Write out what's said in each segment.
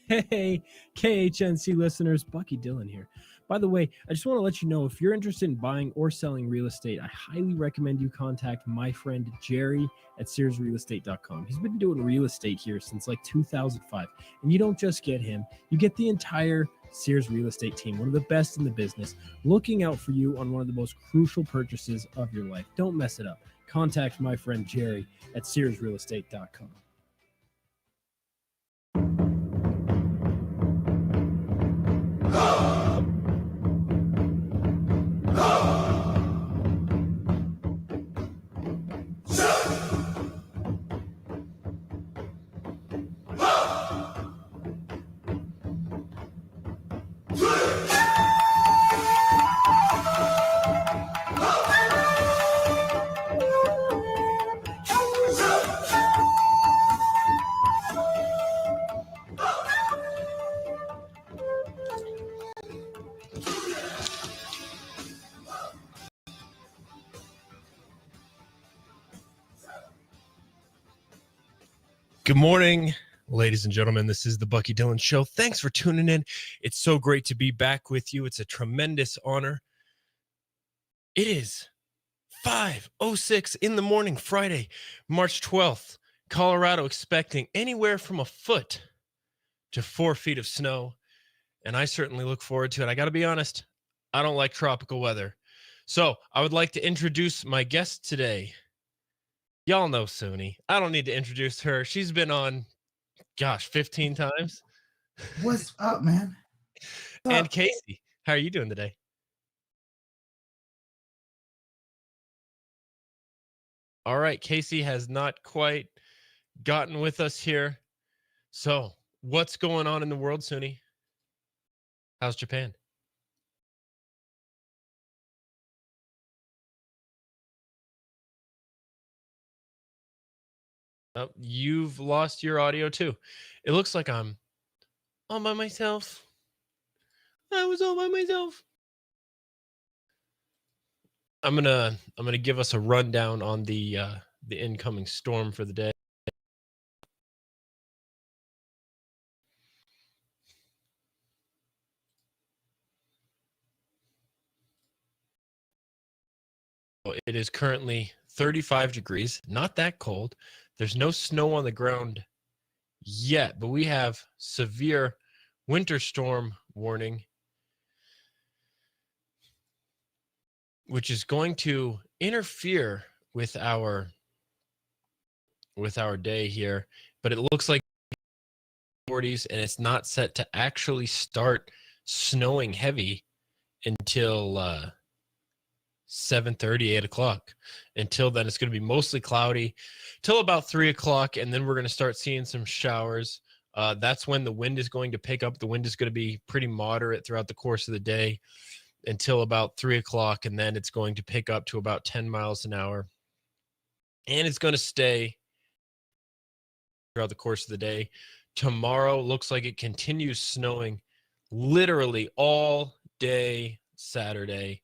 Hey, KHNC listeners, Bucky Dillon here. By the way, I just want to let you know if you're interested in buying or selling real estate, I highly recommend you contact my friend Jerry at SearsRealEstate.com. He's been doing real estate here since like 2005. And you don't just get him, you get the entire Sears Real Estate team, one of the best in the business, looking out for you on one of the most crucial purchases of your life. Don't mess it up. Contact my friend Jerry at SearsRealEstate.com. Good morning, ladies and gentlemen. This is the Bucky Dillon Show. Thanks for tuning in. It's so great to be back with you. It's a tremendous honor. It is 5:06 in the morning, Friday, March 12th. Colorado expecting anywhere from a foot to 4 feet of snow, and I certainly look forward to it. I got to be honest, I don't like tropical weather. So I would like to introduce my guest today. Y'all know Suni. I don't need to introduce her. She's been on, 15 times. What's up, man? What's And up? Casey, how are you doing today? All right, Casey has not quite gotten with us here. So what's going on in the world, Suni? How's Japan? Oh, you've lost your audio too. It looks like I'm all by myself. I was all by myself. I'm gonna give us a rundown on the incoming storm for the day. It is currently 35 degrees, not that cold. There's no snow on the ground yet, but we have severe winter storm warning, which is going to interfere with our day here. But it looks like 40s, and it's not set to actually start snowing heavy until 7:30, 8 o'clock. Until then, it's going to be mostly cloudy till about 3 o'clock, and then we're going to start seeing some showers. That's when the wind is going to pick up. The wind is going to be pretty moderate throughout the course of the day until about 3 o'clock, and then it's going to pick up to about 10 miles an hour. And it's going to stay throughout the course of the day. Tomorrow looks like it continues snowing literally all day Saturday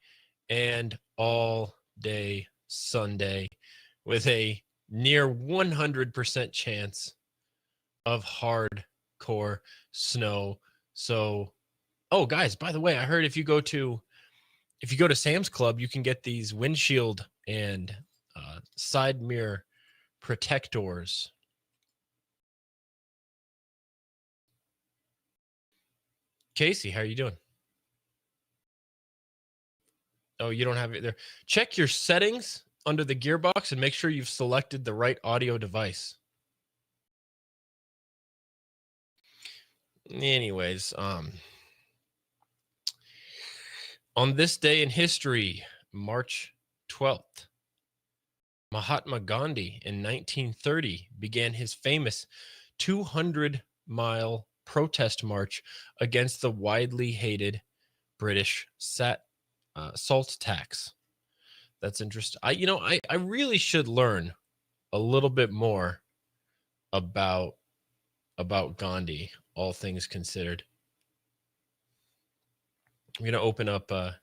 and all day Sunday, with a near 100% chance of hardcore snow. So, oh guys, by the way, I heard if you go to Sam's Club, you can get these windshield and side mirror protectors. Casey, how are you doing? Oh, you don't have it there. Check your settings under the gearbox and make sure you've selected the right audio device. Anyways, on this day in history, March 12th, Mahatma Gandhi in 1930 began his famous 200-mile protest march against the widely hated British salt tax. That's interesting. I really should learn a little bit more about Gandhi, all things considered. I'm going to open up the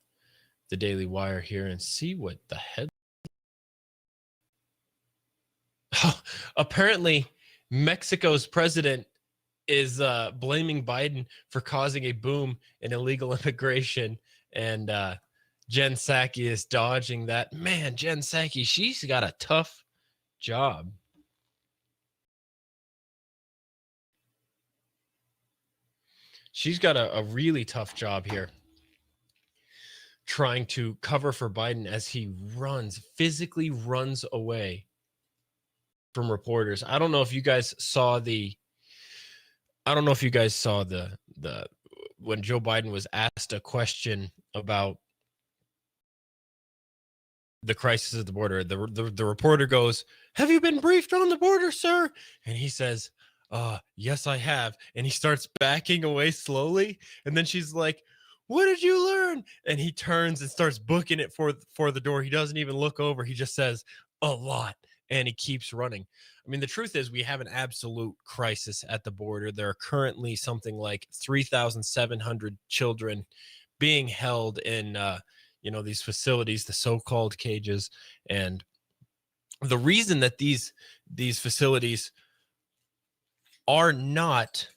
Daily Wire here and see what the head. Apparently, Mexico's president is blaming Biden for causing a boom in illegal immigration, and Jen Psaki is dodging that. Man, Jen Psaki, she's got a tough job. She's got a really tough job here, trying to cover for Biden as he physically runs away from reporters. I don't know if you guys saw the when Joe Biden was asked a question about the crisis at the border. The reporter goes, "Have you been briefed on the border, sir?" And he says, "Yes, I have." And he starts backing away slowly. And then she's like, "What did you learn?" And he turns and starts booking it for the door. He doesn't even look over. He just says, "A lot." And he keeps running. I mean, the truth is we have an absolute crisis at the border. There are currently something like 3,700 children being held in, these facilities, the so-called cages. And the reason that these facilities are not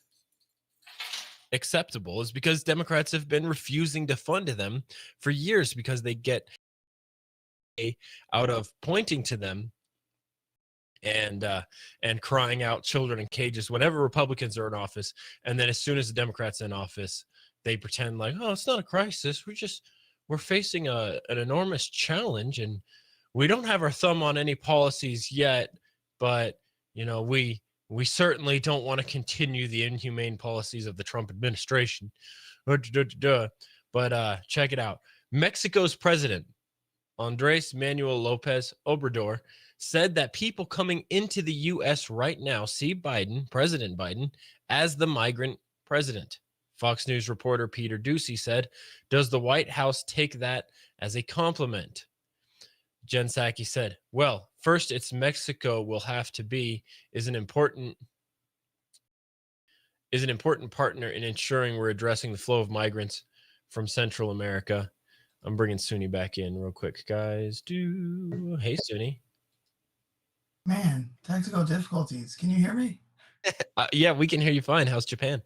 acceptable is because Democrats have been refusing to fund them for years, because they get out of pointing to them and crying out children in cages whenever Republicans are in office. And then as soon as the Democrats are in office, they pretend like, oh, it's not a crisis. We're facing an enormous challenge, and we don't have our thumb on any policies yet, but we certainly don't want to continue the inhumane policies of the Trump administration. But check it out. Mexico's president, Andres Manuel Lopez Obrador, said that people coming into the U.S. right now see President Biden, as the migrant president. Fox News reporter Peter Ducey said, "Does the White House take that as a compliment?" Jen Psaki said, "Well, first, it's Mexico will have to be is an important partner in ensuring we're addressing the flow of migrants from Central America." I'm bringing Suni back in real quick, guys. Hey, Suni. Man, technical difficulties. Can you hear me? Yeah, we can hear you fine. How's Japan?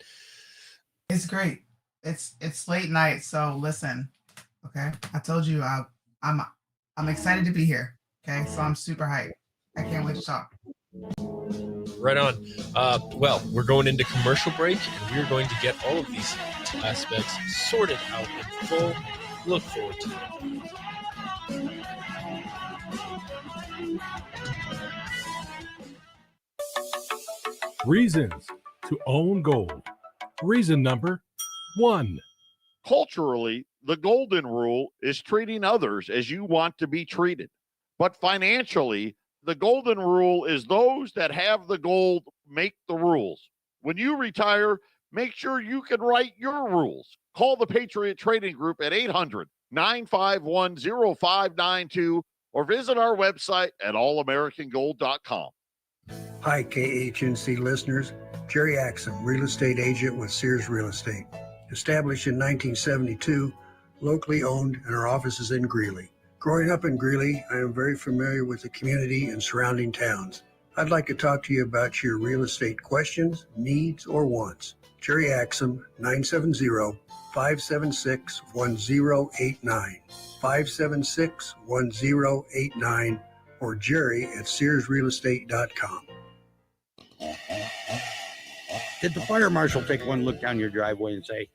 It's great. It's late night, so listen. Okay, I told you I'm excited to be here. Okay, so I'm super hyped. I can't wait to talk. Right on. Well, we're going into commercial break, and we're going to get all of these aspects sorted out in full. Look forward to it. Reasons to own gold. Reason number 1. Culturally, the golden rule is treating others as you want to be treated. But financially, the golden rule is those that have the gold make the rules. When you retire, make sure you can write your rules. Call the Patriot Trading Group at 800-951-0592 or visit our website at allamericangold.com. Hi, KHNC listeners. Jerry Axum, real estate agent with Sears Real Estate. Established in 1972, locally owned, and our office is in Greeley. Growing up in Greeley, I am very familiar with the community and surrounding towns. I'd like to talk to you about your real estate questions, needs, or wants. Jerry Axum, 970-576-1089, 576-1089, or Jerry at SearsRealEstate.com. Did the fire marshal take one look down your driveway and say,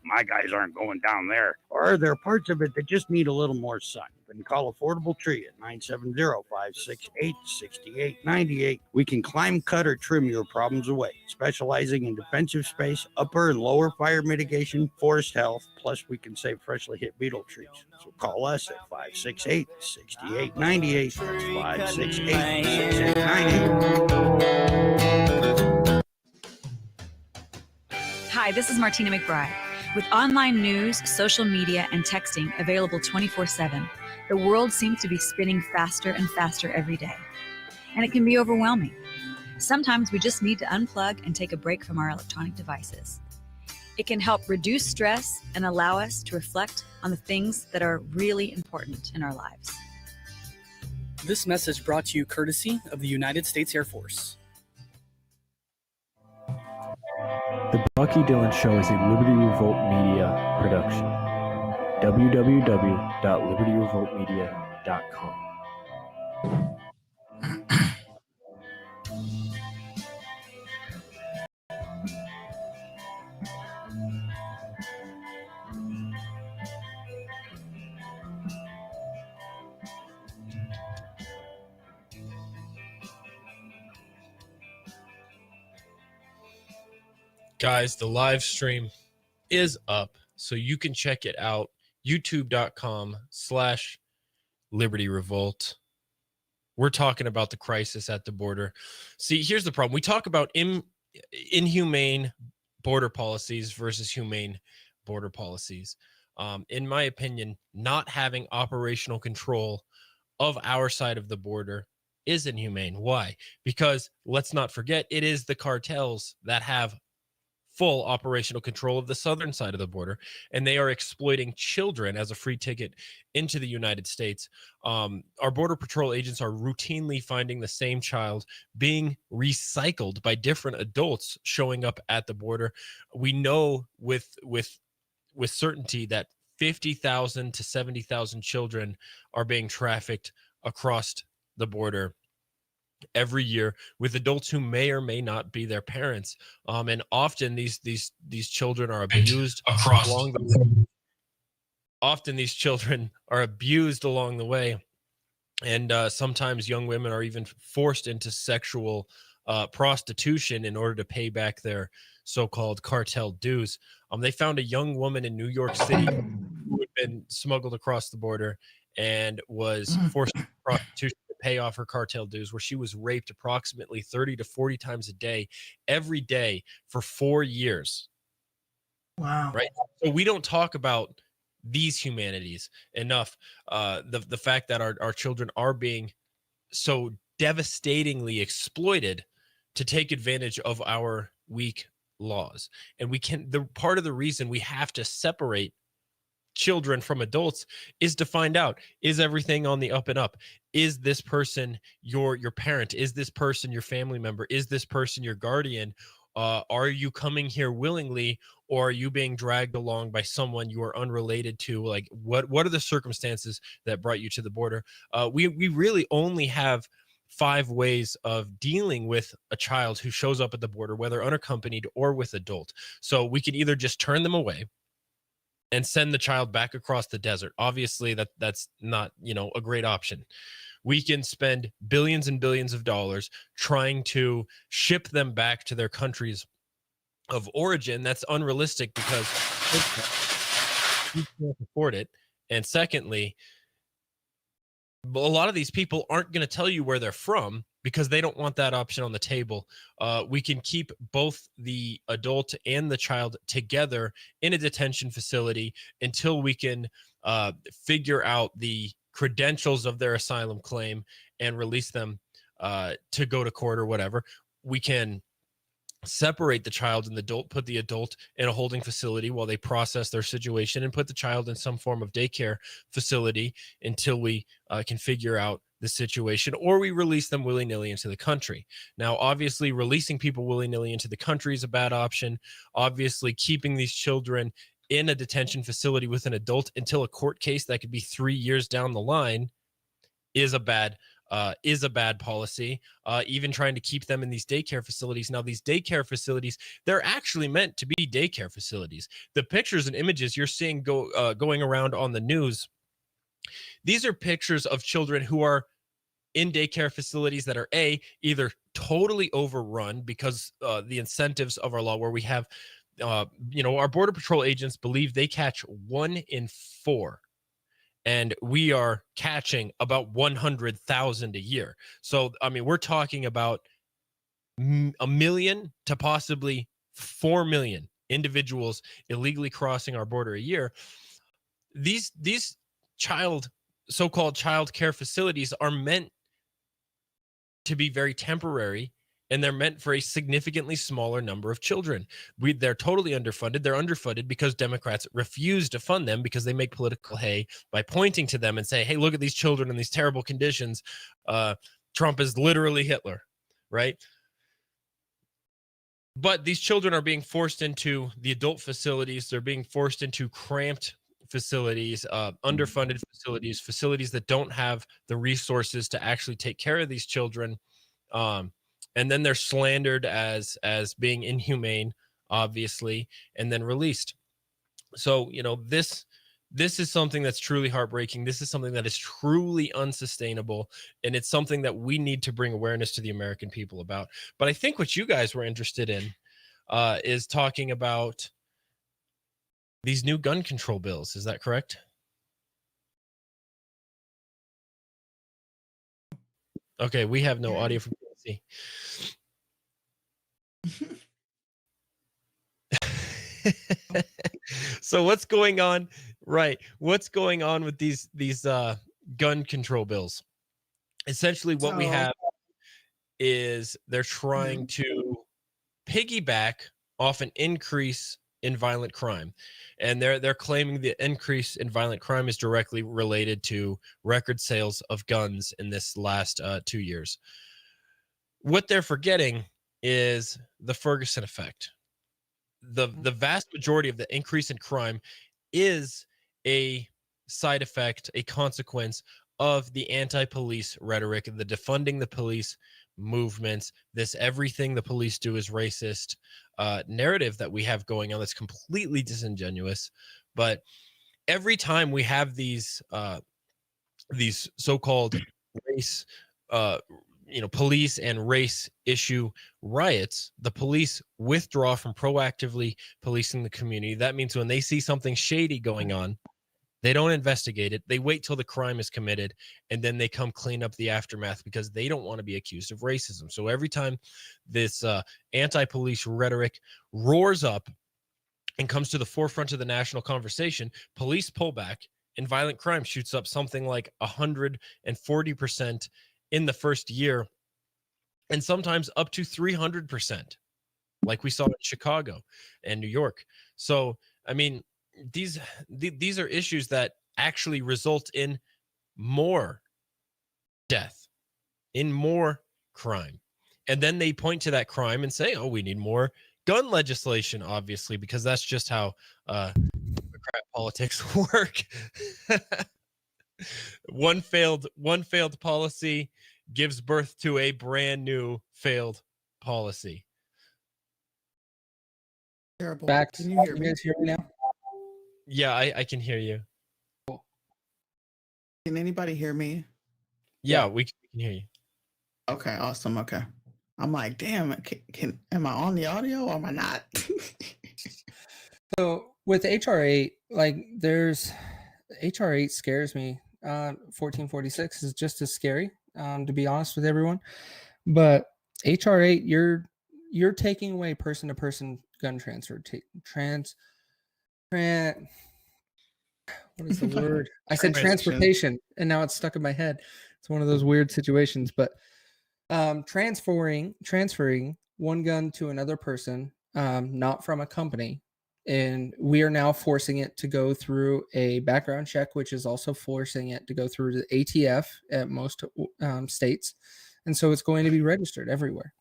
my guys aren't going down there? Or are there parts of it that just need a little more sun? Then call Affordable Tree at 970-568-6898. We can climb, cut, or trim your problems away, specializing in defensive space, upper and lower fire mitigation, forest health, plus we can save freshly hit beetle trees. So call us at 568-6898. That's 568-6898. Hi, this is Martina McBride. With online news, social media, and texting available 24/7, the world seems to be spinning faster and faster every day. And it can be overwhelming. Sometimes we just need to unplug and take a break from our electronic devices. It can help reduce stress and allow us to reflect on the things that are really important in our lives. This message brought to you courtesy of the United States Air Force. The Bucky Dillon Show is a Liberty Revolt Media production. www.libertyrevoltmedia.com. Guys, the live stream is up, so you can check it out. youtube.com/Liberty Revolt. We're talking about the crisis at the border. See, here's the problem. We talk about inhumane border policies versus humane border policies. In my opinion, not having operational control of our side of the border is inhumane. Why? Because let's not forget, it is the cartels that have full operational control of the southern side of the border, and they are exploiting children as a free ticket into the United States. Our Border Patrol agents are routinely finding the same child being recycled by different adults showing up at the border. We know with certainty that 50,000 to 70,000 children are being trafficked across the border every year, with adults who may or may not be their parents, and often these children are abused along the way. Often these children are abused along the way, and sometimes young women are even forced into sexual prostitution in order to pay back their so-called cartel dues. They found a young woman in New York City who had been smuggled across the border and was forced into prostitution to pay off her cartel dues, where she was raped approximately 30 to 40 times a day, every day for 4 years. Wow. Right. So we don't talk about these humanities enough. The fact that our children are being so devastatingly exploited to take advantage of our weak laws. And part of the reason we have to separate children from adults is to find out, is everything on the up and up? Is this person your parent? Is this person your family member? Is this person your guardian? Are you coming here willingly, or are you being dragged along by someone you are unrelated to? Like, what are the circumstances that brought you to the border? We really only have 5 ways of dealing with a child who shows up at the border, whether unaccompanied or with adult. So we can either just turn them away and send the child back across the desert. Obviously, that's not, a great option. We can spend billions and billions of dollars trying to ship them back to their countries of origin. That's unrealistic because we can't afford it. And secondly, a lot of these people aren't going to tell you where they're from because they don't want that option on the table. We can keep both the adult and the child together in a detention facility until we can figure out the credentials of their asylum claim and release them to go to court or whatever. We can separate the child and the adult, put the adult in a holding facility while they process their situation, and put the child in some form of daycare facility until we can figure out the situation, or we release them willy-nilly into the country. Now, obviously, releasing people willy-nilly into the country is a bad option. Obviously, keeping these children in a detention facility with an adult until a court case that could be 3 years down the line is a bad policy. Even trying to keep them in these daycare facilities. Now, these daycare facilities, they're actually meant to be daycare facilities. The pictures and images you're seeing going around on the news, these are pictures of children who are in daycare facilities that are either totally overrun because the incentives of our law, where we have, our Border Patrol agents believe they catch 1 in 4. And we are catching about 100,000 a year. So, we're talking about 1 million to possibly 4 million individuals illegally crossing our border a year. These so-called child care facilities are meant to be very temporary, and they're meant for a significantly smaller number of children. They're totally underfunded. They're underfunded because Democrats refuse to fund them because they make political hay by pointing to them and say, hey, look at these children in these terrible conditions. Trump is literally Hitler, right? But these children are being forced into the adult facilities. They're being forced into cramped facilities, underfunded facilities that don't have the resources to actually take care of these children. And then they're slandered as being inhumane, obviously, and then released. So, this is something that's truly heartbreaking. This is something that is truly unsustainable, and it's something that we need to bring awareness to the American people about. But I think what you guys were interested in is talking about these new gun control bills. Is that correct? Okay, we have no audio from PNC. So what's going on? Right. What's going on with these gun control bills? Essentially, what we have is they're trying to piggyback off an increase in violent crime, and they're claiming the increase in violent crime is directly related to record sales of guns in this last 2 years. What they're forgetting is the Ferguson effect. The vast majority of the increase in crime is a side effect, a consequence of the anti-police rhetoric, the defunding the police movements, this everything the police do is racist narrative that we have going on that's completely disingenuous. But every time we have these so-called race police and race issue riots, the police withdraw from proactively policing the community. That means when they see something shady going on, they don't investigate it. They wait till the crime is committed, and then they come clean up the aftermath because they don't want to be accused of racism. So every time this anti-police rhetoric roars up and comes to the forefront of the national conversation, police pull back and violent crime shoots up something like 140% in the first year, and sometimes up to 300%, like we saw in Chicago and New York. So, I mean, these are issues that actually result in more death, in more crime. And then they point to that crime and say, oh, we need more gun legislation, obviously, because that's just how Democrat politics work. One failed policy gives birth to a brand new failed policy. Terrible. Back. Can you hear You me? guys hear me now? Yeah, I can hear you. Can anybody hear me? Yeah, we can hear you. Okay, awesome. Okay. I'm like, damn, am I on the audio or am I not? So with HR8, like there's HR8 scares me. 1446 is just as scary, to be honest with everyone. But HR8, you're taking away person-to-person gun transfer. What is the word? I said transportation, and now it's stuck in my head. It's one of those weird situations. But transferring one gun to another person, not from a company, and we are now forcing it to go through a background check, which is also forcing it to go through the ATF at most states, and so it's going to be registered everywhere.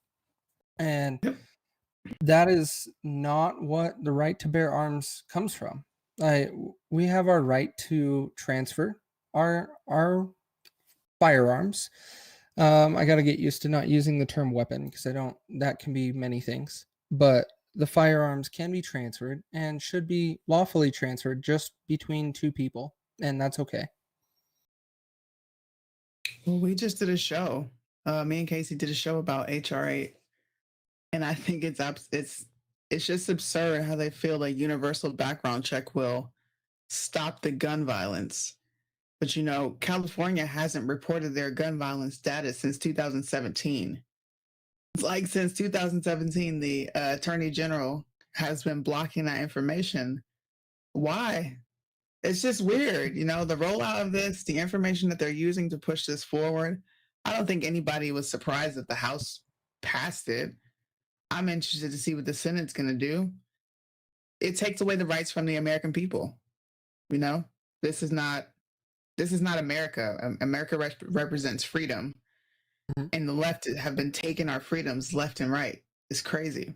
And that is not what the right to bear arms comes from. We have our right to transfer our firearms. I got to get used to not using the term weapon because that can be many things, but the firearms can be transferred and should be lawfully transferred just between two people, and that's okay. Well, we just did a show. Me and Casey did a show about HR8, and I think it's just absurd how they feel like universal background check will stop the gun violence. But California hasn't reported their gun violence data since 2017. It's like since 2017, the Attorney General has been blocking that information. Why? It's just weird. The rollout of this, the information that they're using to push this forward, I don't think anybody was surprised that the House passed it. I'm interested to see what the Senate's going to do. It takes away the rights from the American people. This is not America. America represents freedom. And the left have been taking our freedoms left and right. It's crazy.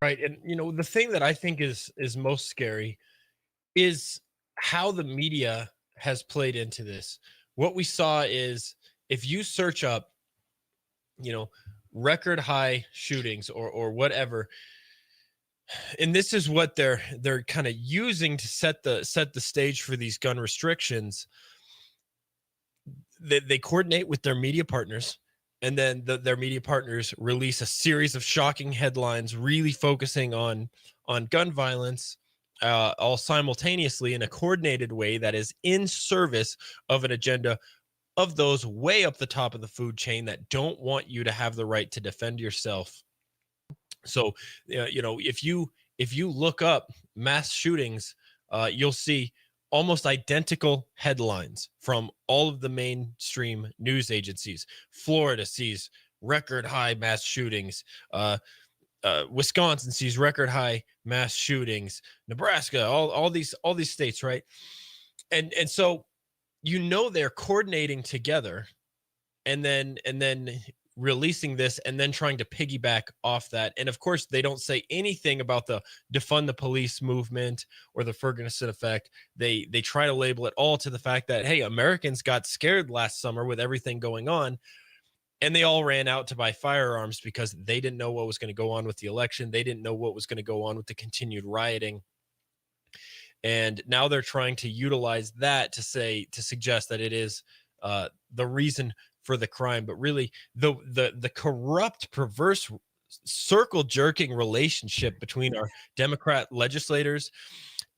Right. And the thing that I think is most scary is how the media has played into this. What we saw is, if you search up, record high shootings or whatever, and this is what they're kind of using to set the stage for these gun restrictions. They coordinate with their media partners, and then their media partners release a series of shocking headlines really focusing on gun violence, all simultaneously in a coordinated way that is in service of an agenda of those way up the top of the food chain that don't want you to have the right to defend yourself. So, if you look up mass shootings, you'll see almost identical headlines from all of the mainstream news agencies. Florida sees record high mass shootings. Wisconsin sees record high mass shootings. Nebraska, all these states, right? And so they're coordinating together, and then releasing this, and then trying to piggyback off that. And of course, they don't say anything about the defund the police movement or the Ferguson effect. They try to label it all to the fact that, hey, Americans got scared last summer with everything going on, and they all ran out to buy firearms because they didn't know what was going to go on with the election. They didn't know what was going to go on with the continued rioting. And now they're trying to utilize that to suggest that it is the reason for the crime. But really, the corrupt, perverse, circle jerking relationship between our Democrat legislators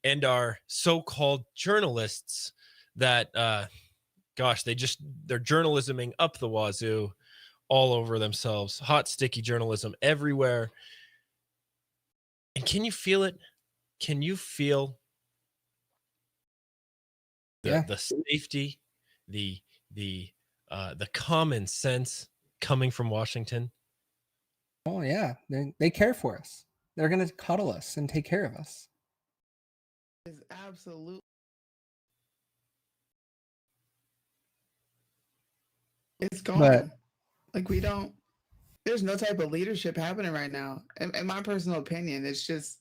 and our so-called journalists that they're journalisming up the wazoo all over themselves. Hot, sticky journalism everywhere. And can you feel it? Can you feel the safety, the common sense coming from Washington? Oh yeah, they care for us. They're gonna cuddle us and take care of us. Is absolutely. It's gone. But like there's no type of leadership happening right now. In my personal opinion, it's just,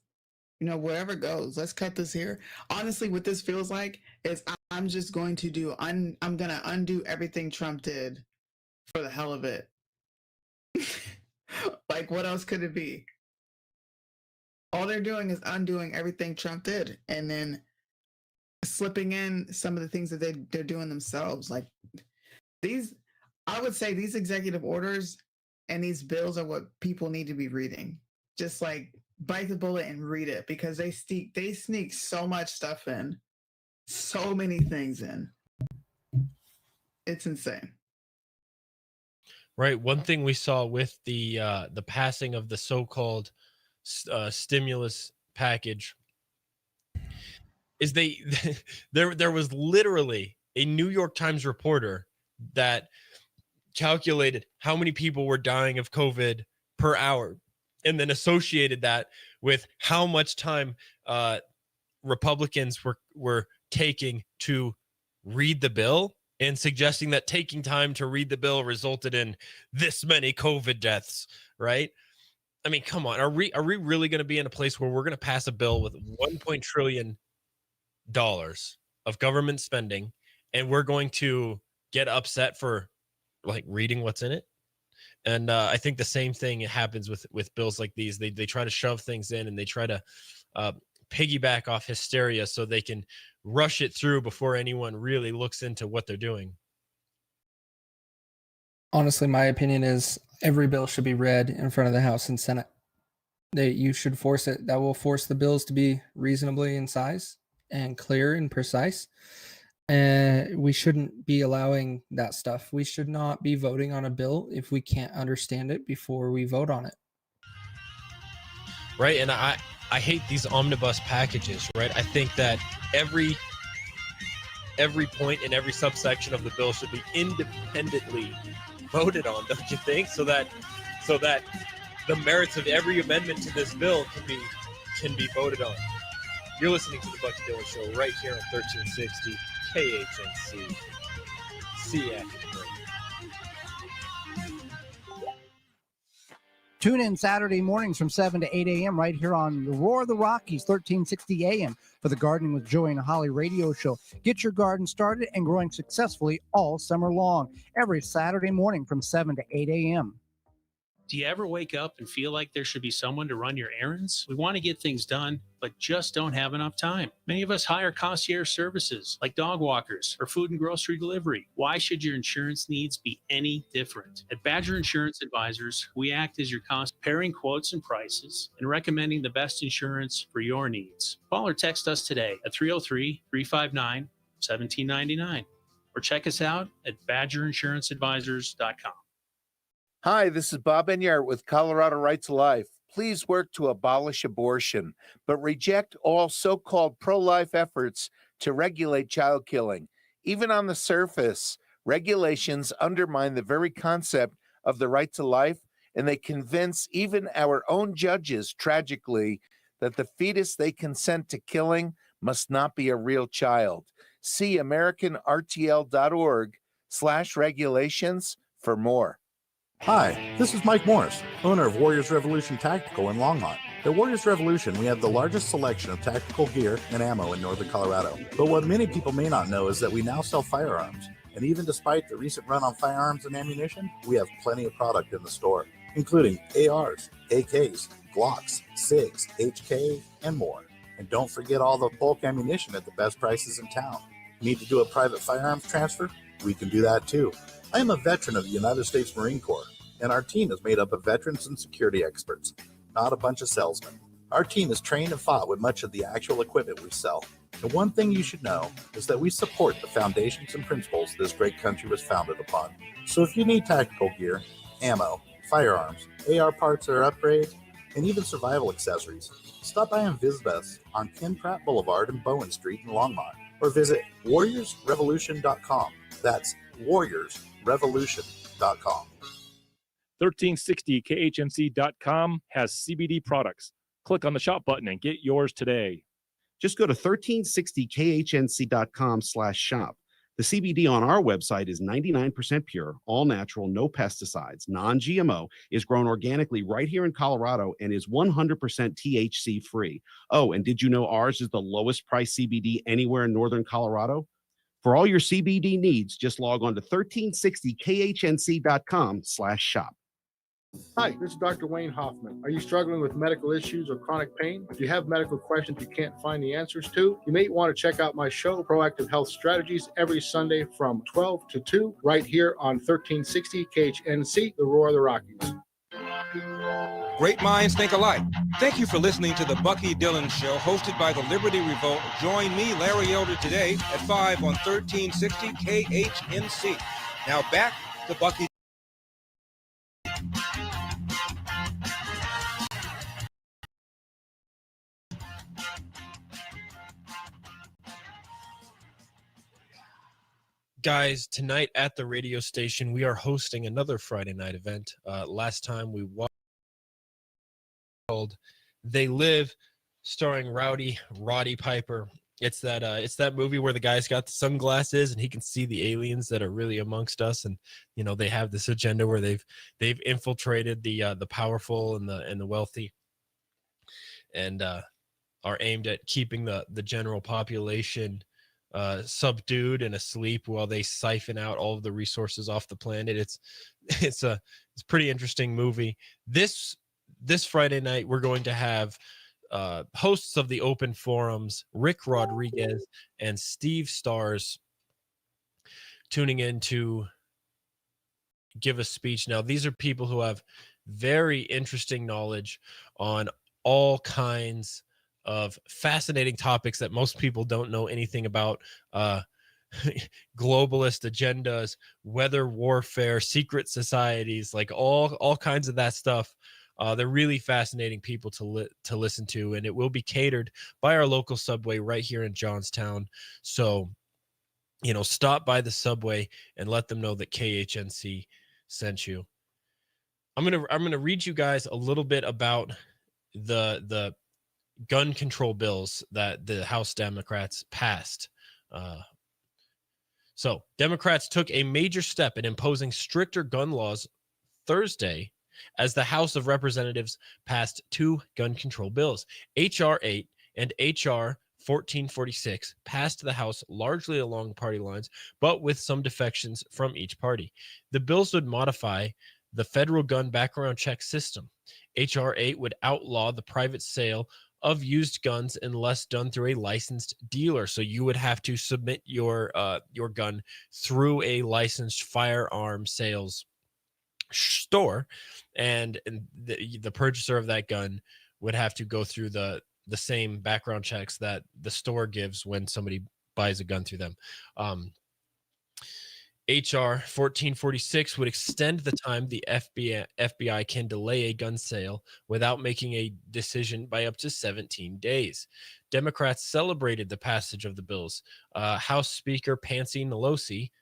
wherever it goes, let's cut this here. Honestly, what this feels like is I'm just going to I'm going to undo everything Trump did for the hell of it. Like, what else could it be? All they're doing is undoing everything Trump did, and then slipping in some of the things that they're doing themselves. Like I would say these executive orders and these bills are what people need to be reading. Just like bite the bullet and read it, because they sneak so much stuff in, so many things in. It's insane. Right. One thing we saw with the passing of the so-called stimulus package is there was literally a New York Times reporter that calculated how many people were dying of COVID per hour, and then associated that with how much time Republicans were taking to read the bill, and suggesting that taking time to read the bill resulted in this many COVID deaths, right? I mean, come on. Are we really going to be in a place where we're going to pass a bill with $1 trillion of government spending, and we're going to get upset for like reading what's in it? And I think the same thing happens with bills like these. They try to shove things in, and they try to piggyback off hysteria so they can rush it through before anyone really looks into what they're doing. Honestly, my opinion is every bill should be read in front of the House and Senate. You should force it. That will force the bills to be reasonably in size and clear and precise. And we shouldn't be allowing that stuff. We should not be voting on a bill if we can't understand it before we vote on it. Right. And I hate these omnibus packages, right? I think that every point in every subsection of the bill should be independently voted on, don't you think? So that the merits of every amendment to this bill can be voted on. You're listening to the Bucky Dillon Show right here on 1360 KHNC. See you after the break. Tune in Saturday mornings from 7 to 8 a.m. right here on the Roar of the Rockies, 1360 a.m. for the Gardening with Joey and Holly radio show. Get your garden started and growing successfully all summer long, every Saturday morning from 7 to 8 a.m. Do you ever wake up and feel like there should be someone to run your errands? We want to get things done, but just don't have enough time. Many of us hire concierge services like dog walkers or food and grocery delivery. Why should your insurance needs be any different? At Badger Insurance Advisors, we act as your comparing quotes and prices and recommending the best insurance for your needs. Call or text us today at 303-359-1799 or check us out at badgerinsuranceadvisors.com. Hi, this is Bob Enyart with Colorado Right to Life. Please work to abolish abortion, but reject all so-called pro-life efforts to regulate child killing. Even on the surface, regulations undermine the very concept of the right to life, and they convince even our own judges, tragically, that the fetus they consent to killing must not be a real child. See AmericanRTL.org/regulations for more. Hi, this is Mike Morris, owner of Warriors Revolution Tactical in Longmont. At Warriors Revolution, we have the largest selection of tactical gear and ammo in northern Colorado. But what many people may not know is that we now sell firearms. And even despite the recent run on firearms and ammunition, we have plenty of product in the store, including ARs, AKs, Glocks, SIGs, HK, and more. And don't forget all the bulk ammunition at the best prices in town. Need to do a private firearms transfer? We can do that too. I am a veteran of the United States Marine Corps, and our team is made up of veterans and security experts, not a bunch of salesmen. Our team is trained and fought with much of the actual equipment we sell. And one thing you should know is that we support the foundations and principles this great country was founded upon. So if you need tactical gear, ammo, firearms, AR parts or upgrades, and even survival accessories, stop by and visit us on Ken Pratt Boulevard and Bowen Street in Longmont, or visit warriorsrevolution.com. That's warriorsrevolution.com. 1360khnc.com has CBD products. Click on the shop button and get yours today. Just go to 1360khnc.com/shop. The CBD on our website is 99% pure, all natural, no pesticides, non-GMO, is grown organically right here in Colorado, and is 100% THC free. Oh, and did you know ours is the lowest price CBD anywhere in northern Colorado? For all your CBD needs, just log on to 1360khnc.com/shop. Hi, this is Dr. Wayne Hoffman. Are you struggling with medical issues or chronic pain? If you have medical questions you can't find the answers to, you may want to check out my show, Proactive Health Strategies, every Sunday from 12 to 2, right here on 1360 KHNC, the Roar of the Rockies. Great minds think alike. Thank you for listening to the Bucky Dillon Show, hosted by the Liberty Revolt. Join me, Larry Elder, today at 5 on 1360 KHNC. Now back to Bucky. Guys, tonight at the radio station, we are hosting another Friday night event. Last time we watched called They Live, starring Roddy Piper. It's that movie where the guy's got the sunglasses and he can see the aliens that are really amongst us, and you know they have this agenda where they've infiltrated the powerful and the wealthy, and are aimed at keeping the general population subdued and asleep while they siphon out all of the resources off the planet. It's a pretty interesting movie. This Friday night we're going to have hosts of the open forums, Rick Rodriguez and Steve Stars, tuning in to give a speech. Now, these are people who have very interesting knowledge on all kinds of fascinating topics that most people don't know anything about. Globalist agendas, weather warfare, secret societies, like all kinds of that stuff. They're really fascinating people to listen to, and it will be catered by our local Subway right here in Johnstown. So, you know, stop by the Subway and let them know that KHNC sent you. I'm gonna read you guys a little bit about the gun control bills that the House Democrats passed. So Democrats took a major step in imposing stricter gun laws Thursday as the House of Representatives passed two gun control bills. H.R. 8 and H.R. 1446 passed the House largely along party lines, but with some defections from each party. The bills would modify the federal gun background check system. H.R. 8 would outlaw the private sale of used guns unless done through a licensed dealer. So you would have to submit your gun through a licensed firearm sales store, and the purchaser of that gun would have to go through the same background checks that the store gives when somebody buys a gun through them. H.R. 1446 would extend the time the FBI can delay a gun sale without making a decision by up to 17 days. Democrats celebrated the passage of the bills. House Speaker Patsy Pelosi,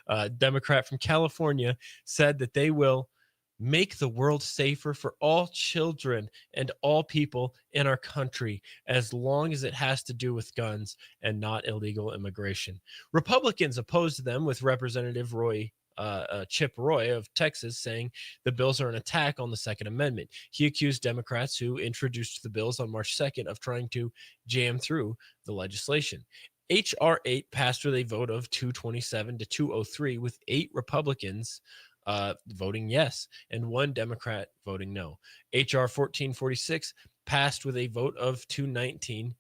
a Democrat from California, said that they will make the world safer for all children and all people in our country, as long as it has to do with guns and not illegal immigration. Republicans opposed them, with Representative Chip Roy of Texas saying the bills are an attack on the Second Amendment. He accused Democrats who introduced the bills on March 2nd of trying to jam through the legislation. H.R. 8 passed with a vote of 227 to 203, with 8 Republicans voting yes and 1 Democrat voting no. H.R. 1446 passed with a vote of 219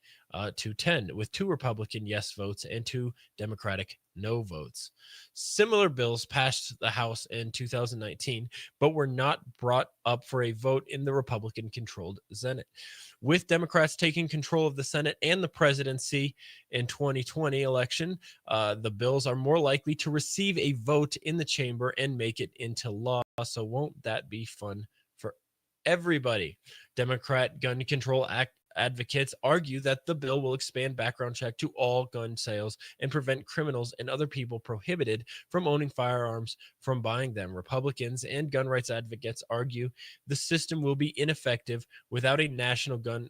to 10, with 2 Republican yes votes and 2 Democratic no votes. Similar bills passed the House in 2019, but were not brought up for a vote in the Republican-controlled Senate. With Democrats taking control of the Senate and the presidency in 2020 election, the bills are more likely to receive a vote in the chamber and make it into law. So won't that be fun for everybody? Democrat gun control advocates argue that the bill will expand background check to all gun sales and prevent criminals and other people prohibited from owning firearms from buying them. Republicans and gun rights advocates argue the system will be ineffective without a national gun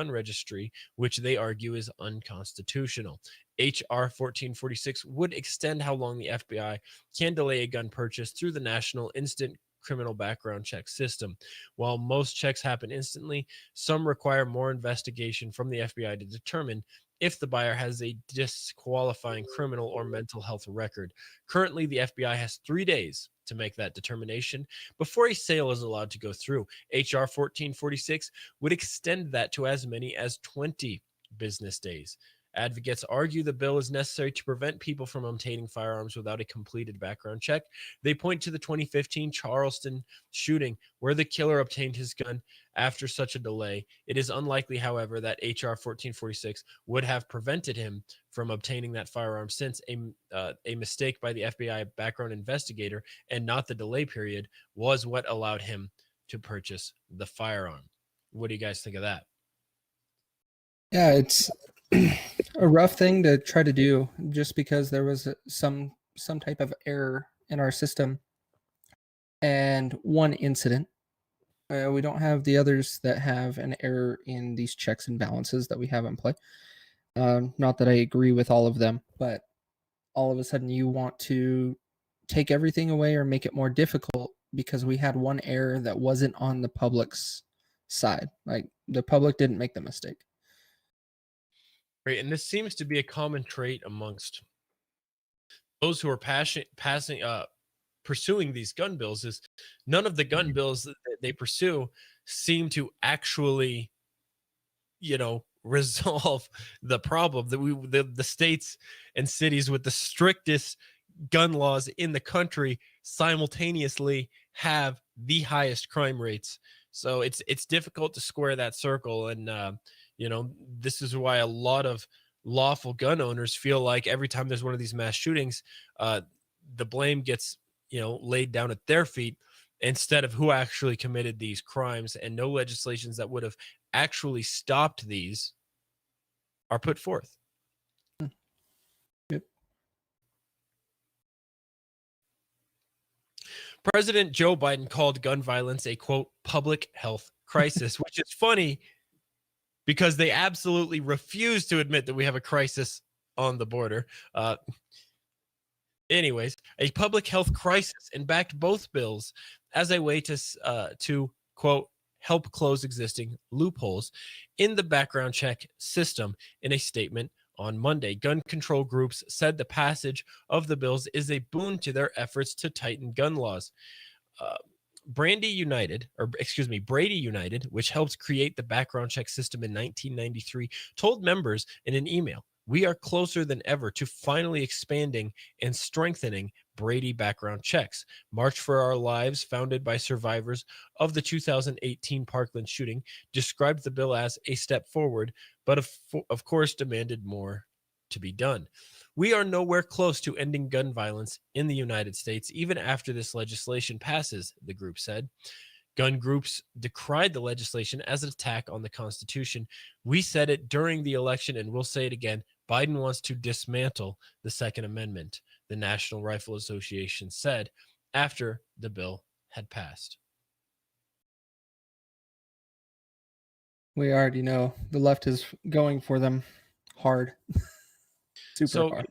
registry, which they argue is unconstitutional. H.R. 1446 would extend how long the FBI can delay a gun purchase through the National Instant Criminal Background Check system. While most checks happen instantly, some require more investigation from the FBI to determine if the buyer has a disqualifying criminal or mental health record. Currently, the FBI has 3 days to make that determination before a sale is allowed to go through. H.R. 1446 would extend that to as many as 20 business days. Advocates argue the bill is necessary to prevent people from obtaining firearms without a completed background check. They point to the 2015 Charleston shooting, where the killer obtained his gun after such a delay. It is unlikely, however, that H.R. 1446 would have prevented him from obtaining that firearm, since a mistake by the FBI background investigator and not the delay period was what allowed him to purchase the firearm. What do you guys think of that? Yeah, it's a rough thing to try to do, just because there was some type of error in our system and one incident. We don't have the others that have an error in these checks and balances that we have in play. Not that I agree with all of them, but all of a sudden you want to take everything away or make it more difficult because we had one error that wasn't on the public's side. Like, the public didn't make the mistake. Right, and this seems to be a common trait amongst those who are pursuing these gun bills, is none of the gun bills that they pursue seem to actually, resolve the problem. That the states and cities with the strictest gun laws in the country simultaneously have the highest crime rates. So it's difficult to square that circle, and this is why a lot of lawful gun owners feel like every time there's one of these mass shootings, the blame gets, laid down at their feet instead of who actually committed these crimes, and no legislations that would have actually stopped these are put forth. Yep. President Joe Biden called gun violence a, quote, public health crisis, which is funny because they absolutely refuse to admit that we have a crisis on the border. Anyways, a public health crisis and backed both bills as a way to quote help close existing loopholes in the background check system. In a statement on Monday, gun control groups said the passage of the bills is a boon to their efforts to tighten gun laws. Brady United, which helped create the background check system in 1993, told members in an email, "We are closer than ever to finally expanding and strengthening Brady background checks." March for Our Lives, founded by survivors of the 2018 Parkland shooting, described the bill as a step forward, but of course demanded more to be done. "We are nowhere close to ending gun violence in the United States, even after this legislation passes," the group said. Gun groups decried the legislation as an attack on the Constitution. "We said it during the election and we'll say it again. Biden wants to dismantle the Second Amendment," the National Rifle Association said after the bill had passed. We already know the left is going for them hard. Super hard.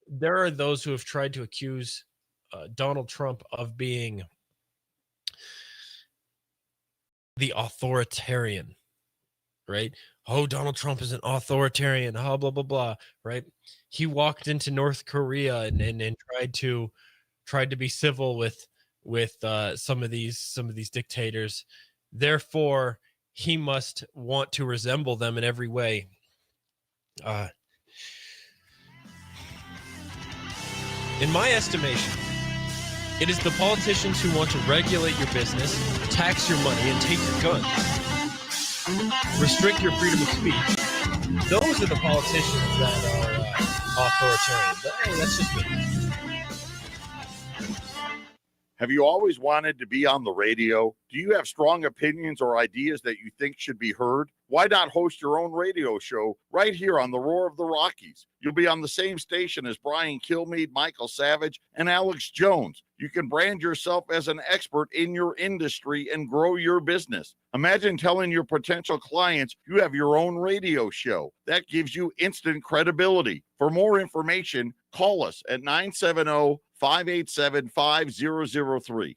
There are those who have tried to accuse Donald Trump of being the authoritarian, right? Oh, Donald Trump is an authoritarian, blah, blah, blah, right? He walked into North Korea and tried to be civil with some of these dictators. Therefore, he must want to resemble them in every way. In my estimation, it is the politicians who want to regulate your business, tax your money, and take your guns, restrict your freedom of speech. Those are the politicians that are authoritarian. But hey, that's just me. Have you always wanted to be on the radio? Do you have strong opinions or ideas that you think should be heard? Why not host your own radio show right here on the Roar of the Rockies? You'll be on the same station as Brian Kilmeade, Michael Savage, and Alex Jones. You can brand yourself as an expert in your industry and grow your business. Imagine telling your potential clients you have your own radio show. That gives you instant credibility. For more information, call us at 970-587-5003.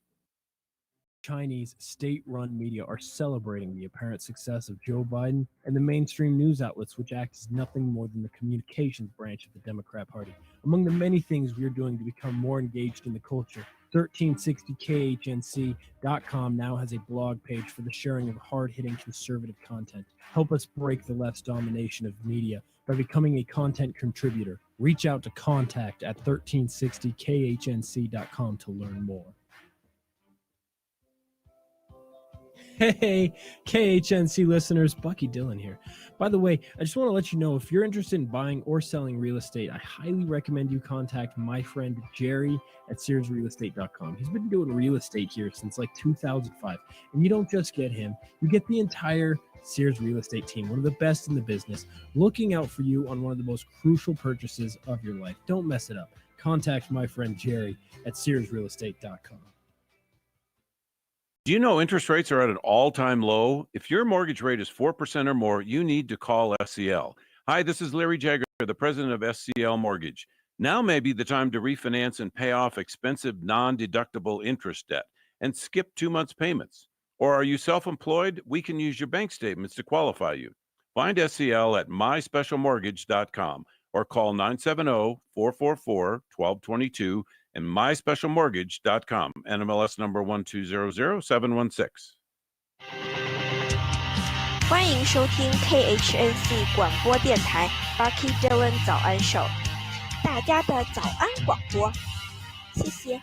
Chinese state-run media are celebrating the apparent success of Joe Biden and the mainstream news outlets, which act as nothing more than the communications branch of the Democrat Party. Among the many things we are doing to become more engaged in the culture, 1360khnc.com now has a blog page for the sharing of hard-hitting conservative content. Help us break the left's domination of media by becoming a content contributor. Reach out to contact at 1360khnc.com to learn more. Hey, KHNC listeners, Bucky Dillon here. By the way, I just want to let you know, if you're interested in buying or selling real estate, I highly recommend you contact my friend Jerry at SearsRealEstate.com. He's been doing real estate here since like 2005. And you don't just get him, you get the entire Sears Real Estate team, one of the best in the business, looking out for you on one of the most crucial purchases of your life. Don't mess it up. Contact my friend Jerry at SearsRealEstate.com. Do you know interest rates are at an all-time low? If your mortgage rate is 4% or more, you need to call SCL. Hi, this is Larry Jagger, the president of SCL Mortgage. Now may be the time to refinance and pay off expensive non-deductible interest debt and skip 2 months payments. Or are you self-employed? We can use your bank statements to qualify you. Find SCL at myspecialmortgage.com or call 970-444-1222 and myspecialmortgage.com, NMLS number 1200716. 欢迎收听 KHNC 广播电台 Bucky Dillon 早安秀，大家的早安广播，谢谢。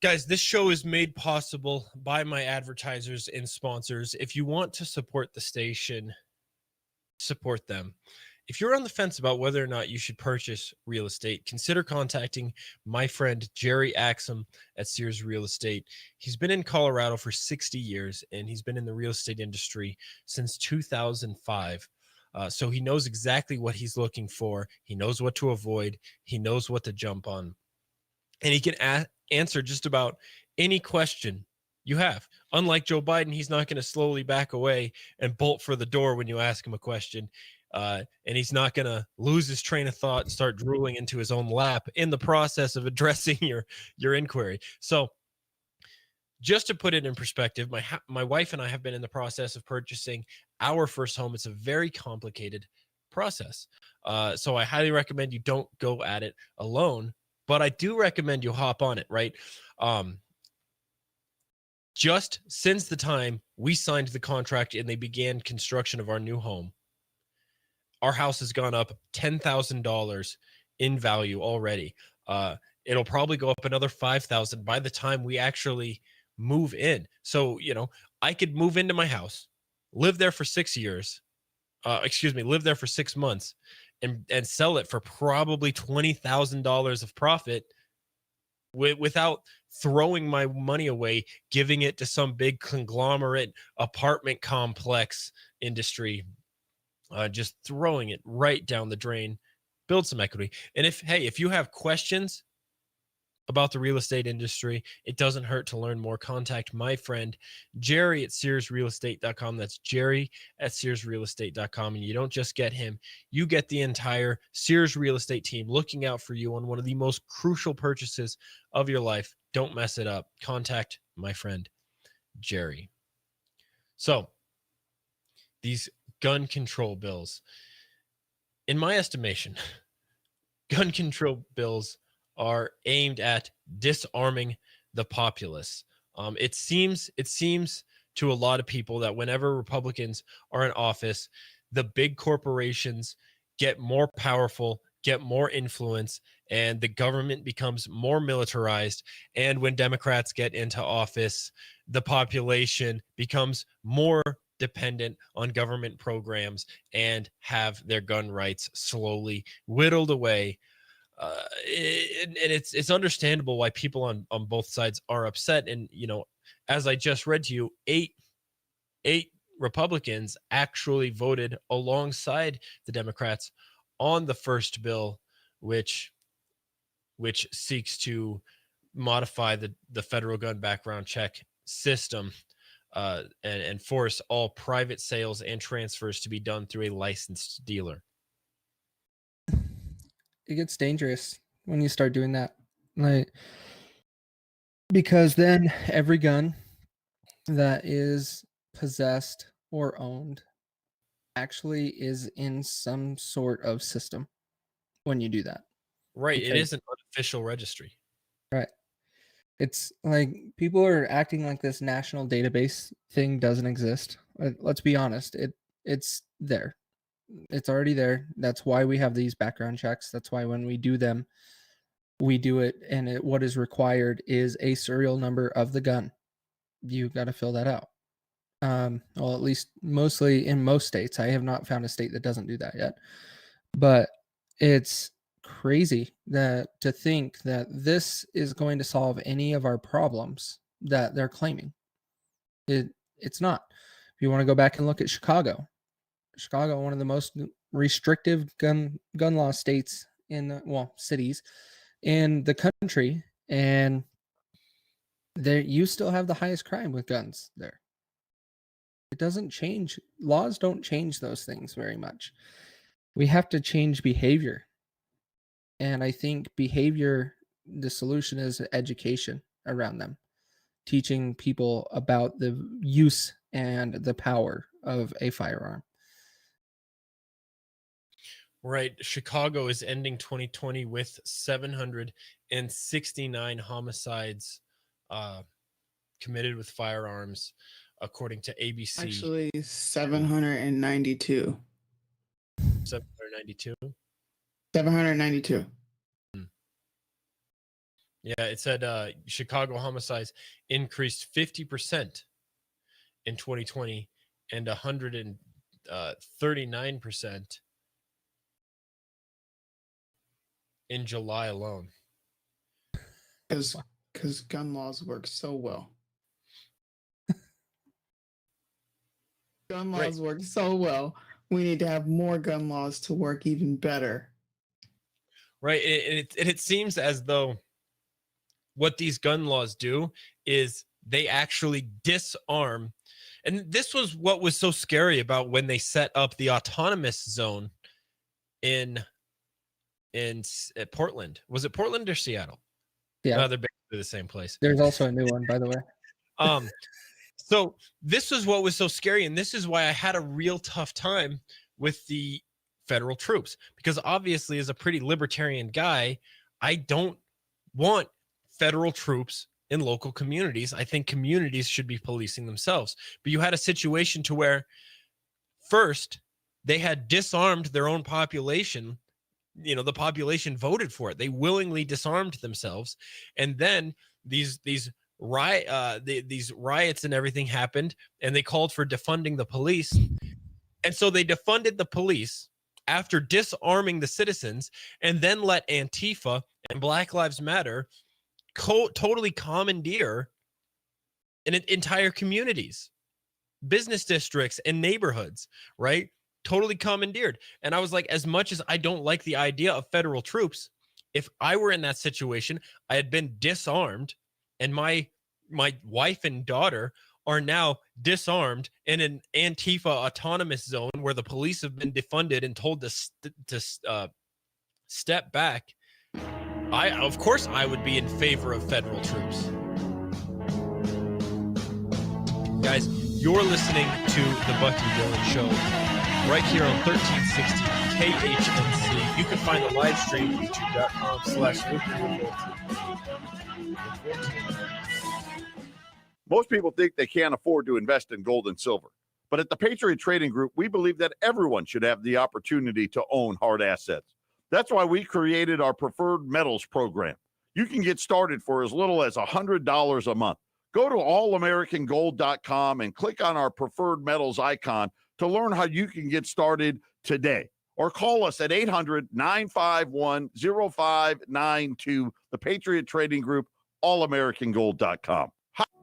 Guys, this show is made possible by my advertisers and sponsors. If you want to support the station, support them. if you're on the fence about whether or not you should purchase real estate, consider contacting my friend Jerry Axum at Sears Real Estate. He's been in Colorado for 60 years, and he's been in the real estate industry since 2005. So he knows exactly what he's looking for. He knows what to avoid. He knows what to jump on. And he can answer just about any question you have. Unlike Joe Biden, he's not going to slowly back away and bolt for the door when you ask him a question. And he's not going to lose his train of thought and start drooling into his own lap in the process of addressing your inquiry. So just to put it in perspective, my wife and I have been in the process of purchasing our first home. It's a very complicated process. So I highly recommend you don't go at it alone, but I do recommend you hop on it, right? Just since the time we signed the contract and they began construction of our new home, our house has gone up $10,000 in value already. It'll probably go up another $5,000 by the time we actually move in. So, I could move into my house, live there for 6 years, live there for 6 months and sell it for probably $20,000 of profit without throwing my money away, giving it to some big conglomerate apartment complex industry, just throwing it right down the drain, build some equity. And if you have questions about the real estate industry, it doesn't hurt to learn more. Contact my friend Jerry at SearsRealEstate.com. That's Jerry at SearsRealEstate.com. And you don't just get him, you get the entire Sears Real Estate team looking out for you on one of the most crucial purchases of your life. Don't mess it up. Contact my friend Jerry. So these gun control bills, in my estimation, gun control bills are aimed at disarming the populace. It seems to a lot of people that whenever Republicans are in office, the big corporations get more powerful, get more influence, and the government becomes more militarized. And when Democrats get into office, the population becomes more dependent on government programs and have their gun rights slowly whittled away. And it's understandable why people on both sides are upset. And as I just read to you, eight Republicans actually voted alongside the Democrats on the first bill, which seeks to modify the federal gun background check system and force all private sales and transfers to be done through a licensed dealer. It gets dangerous when you start doing that, because then every gun that is possessed or owned actually is in some sort of system when you do that. Right. Because, it is an unofficial registry. Right. It's like people are acting like this national database thing doesn't exist. Let's be honest. It's there. It's already there. That's why we have these background checks. That's why when we do them, we do it. And what is required is a serial number of the gun. You got to fill that out. Well, at least mostly in most states. I have not found a state that doesn't do that yet. But it's crazy that to think that this is going to solve any of our problems that they're claiming. It's not. If you want to go back and look at Chicago, one of the most restrictive gun law states cities in the country, and there you still have the highest crime with guns there. It doesn't change. Laws don't change those things very much. We have to change behavior. And I think behavior, the solution is education around them, teaching people about the use and the power of a firearm. Right. Chicago is ending 2020 with 769 homicides committed with firearms, according to ABC. Actually, 792. 792? 792. Yeah, it said Chicago homicides increased 50% in 2020 and 139% in July alone. Because gun laws work so well. Gun laws work so well. We need to have more gun laws to work even better. Right. It seems as though what these gun laws do is they actually disarm. And this was what was so scary about when they set up the autonomous zone in Portland. Was it Portland or Seattle? Yeah. No, they're basically the same place. There's also a new one, by the way. So this is what was so scary, and this is why I had a real tough time with the federal troops, because obviously as a pretty libertarian guy, I don't want federal troops in local communities. I think communities should be policing themselves. But you had a situation to where first they had disarmed their own population. You know, the population voted for it. They willingly disarmed themselves. And then these riots and everything happened, and they called for defunding the police. And so they defunded the police after disarming the citizens, and then let Antifa and Black Lives Matter totally commandeer entire communities, business districts, and neighborhoods, right? Totally commandeered. And I was like, as much as I don't like the idea of federal troops, if I were in that situation, I had been disarmed, and my wife and daughter are now disarmed in an Antifa autonomous zone where the police have been defunded and told to step back. Of course, I would be in favor of federal troops. Guys, you're listening to the Bucky Dillon Show right here on 1360 KHNC. You can find the live stream at youtube.com/libertyrevolt. Most people think they can't afford to invest in gold and silver. But at the Patriot Trading Group, we believe that everyone should have the opportunity to own hard assets. That's why we created our Preferred Metals program. You can get started for as little as $100 a month. Go to allamericangold.com and click on our Preferred Metals icon to learn how you can get started today. Or call us at 800-951-0592. The Patriot Trading Group, allamericangold.com.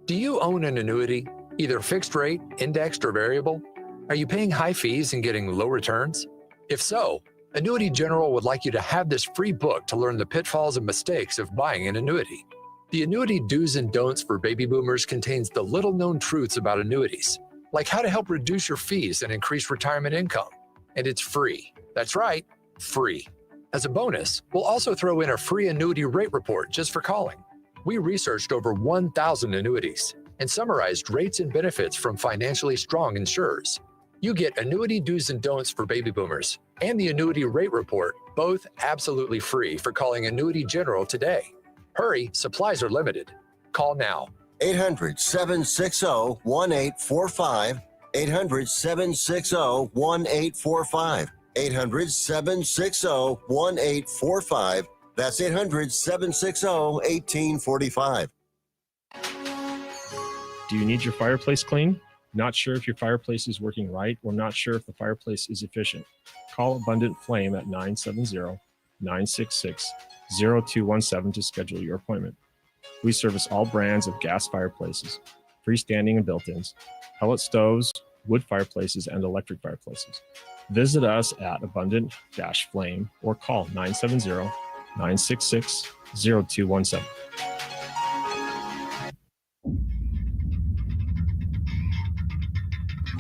Do you own an annuity, either fixed rate, indexed, or variable? Are you paying high fees and getting low returns? If so, Annuity General would like you to have this free book to learn the pitfalls and mistakes of buying an annuity. The Annuity Do's and Don'ts for Baby Boomers contains the little-known truths about annuities, like how to help reduce your fees and increase retirement income. And it's free. That's right, free. As a bonus, we'll also throw in a free annuity rate report just for calling. We researched over 1,000 annuities and summarized rates and benefits from financially strong insurers. You get Annuity Do's and Don'ts for Baby Boomers and the Annuity Rate Report, both absolutely free for calling Annuity General today. Hurry, supplies are limited. Call now. 800-760-1845. 800-760-1845. 800-760-1845. That's 800-760-1845. Do you need your fireplace cleaned? Not sure if your fireplace is working right, or not sure if the fireplace is efficient? Call Abundant Flame at 970-966-0217 to schedule your appointment. We service all brands of gas fireplaces, freestanding and built-ins, pellet stoves, wood fireplaces, and electric fireplaces. Visit us at Abundant-Flame or call 970-966-0217.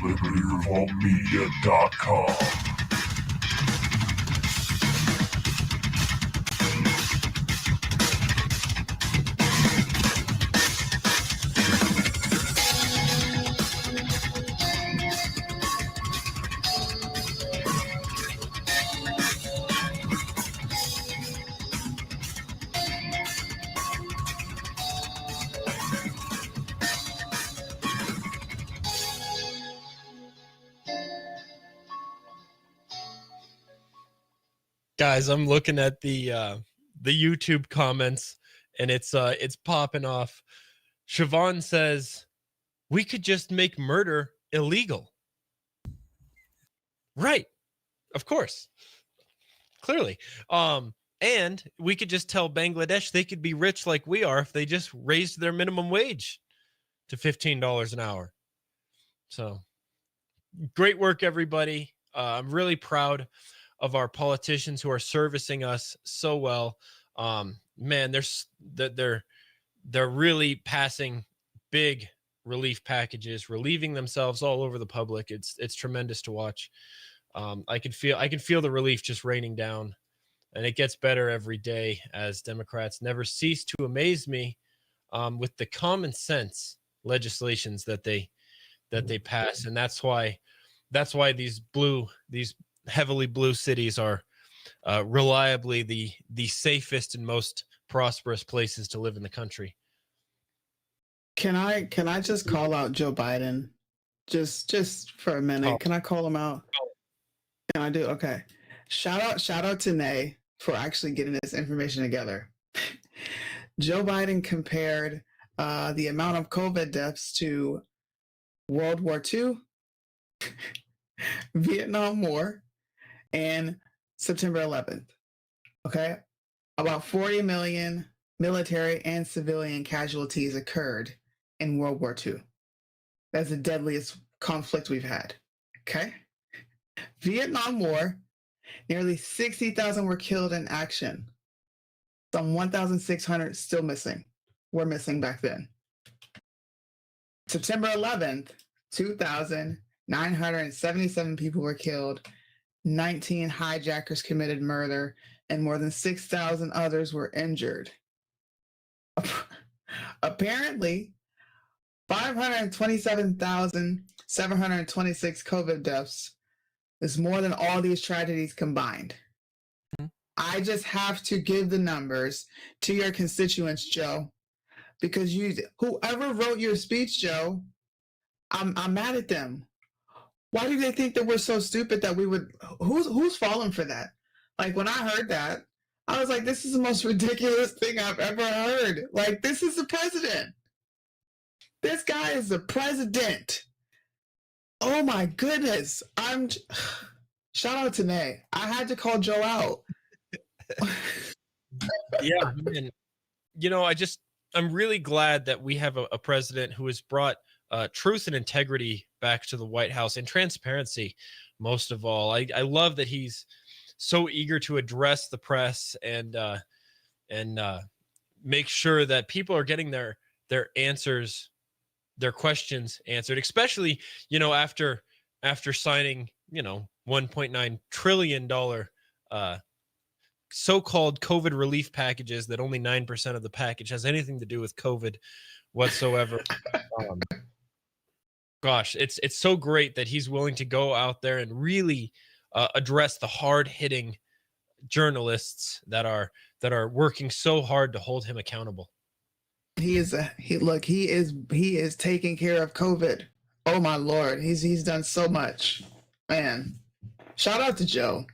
LibertyRevoltMedia.com. Guys, I'm looking at the YouTube comments, and it's popping off. Siobhan says, we could just make murder illegal. Right. Of course. Clearly. And And we could just tell Bangladesh they could be rich like we are if they just raised their minimum wage to $15 an hour. So great work, everybody. I'm really proud of our politicians who are servicing us so well. Man, they're really passing big relief packages, relieving themselves all over the public. It's tremendous to watch. I can feel the relief just raining down, and it gets better every day as Democrats never cease to amaze me with the common sense legislations that they pass, and that's why these heavily blue cities are reliably the safest and most prosperous places to live in the country. Can I just call out Joe Biden just for a minute? Can I call him out? Can I do? Okay. Shout out to Nay for actually getting this information together. Joe Biden compared the amount of COVID deaths to World War II, Vietnam War, and September 11th. Okay? About 40 million military and civilian casualties occurred in World War II. That's the deadliest conflict we've had. Okay? Vietnam War, nearly 60,000 were killed in action. Some 1,600 still missing. Were missing back then. September 11th, 2,977 people were killed. 19 hijackers committed murder, and more than 6,000 others were injured. Apparently, 527,726 COVID deaths is more than all these tragedies combined. I just have to give the numbers to your constituents, Joe, because whoever wrote your speech, Joe, I'm mad at them. Why do they think that we're so stupid that we would? Who's falling for that? Like when I heard that, I was like, this is the most ridiculous thing I've ever heard. Like, this is the president. This guy is the president. Oh my goodness. Shout out to Nay. I had to call Joe out. Yeah, man. I'm really glad that we have a president who has brought truth and integrity back to the White House, and transparency most of all. I love that he's so eager to address the press and make sure that people are getting their answers, their questions answered, especially after signing $1.9 trillion so-called COVID relief packages that only 9% of the package has anything to do with COVID whatsoever. Gosh, it's so great that he's willing to go out there and really address the hard-hitting journalists that are working so hard to hold him accountable. He is taking care of COVID. Oh my Lord, he's done so much, man. Shout out to Joe.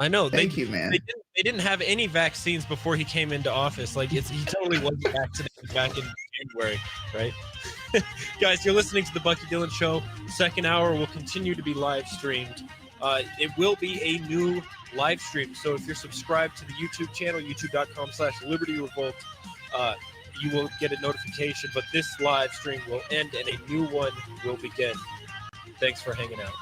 I know. Thank you, man. They didn't have any vaccines before he came into office. Like he totally wasn't vaccinated back in January, right? Guys, you're listening to the Bucky Dillon Show. Second hour will continue to be live streamed. It will be a new live stream. So if you're subscribed to the YouTube channel, youtube.com/libertyrevolt, you will get a notification. But this live stream will end and a new one will begin. Thanks for hanging out.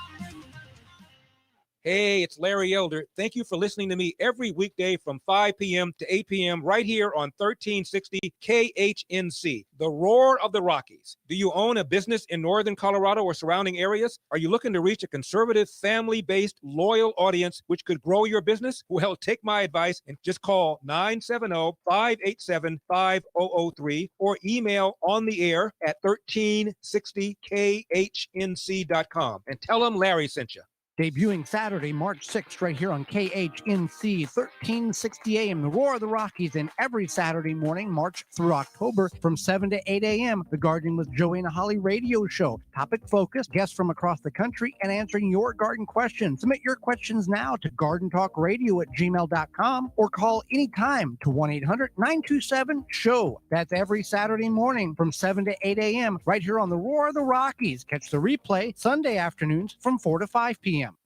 Hey, it's Larry Elder. Thank you for listening to me every weekday from 5 p.m. to 8 p.m. right here on 1360 KHNC, the roar of the Rockies. Do you own a business in northern Colorado or surrounding areas? Are you looking to reach a conservative, family-based, loyal audience which could grow your business? Well, take my advice and just call 970-587-5003 or email on the air at 1360khnc.com and tell them Larry sent you. Debuting Saturday, March 6th, right here on KHNC, 1360 AM, the roar of the Rockies, and every Saturday morning, March through October, from 7 to 8 a.m., the Gardening with Joey and Holly radio show. Topic focused, guests from across the country, and answering your garden questions. Submit your questions now to gardentalkradio@gmail.com or call anytime to 1-800-927-SHOW. That's every Saturday morning from 7 to 8 a.m., right here on the roar of the Rockies. Catch the replay Sunday afternoons from 4 to 5 p.m.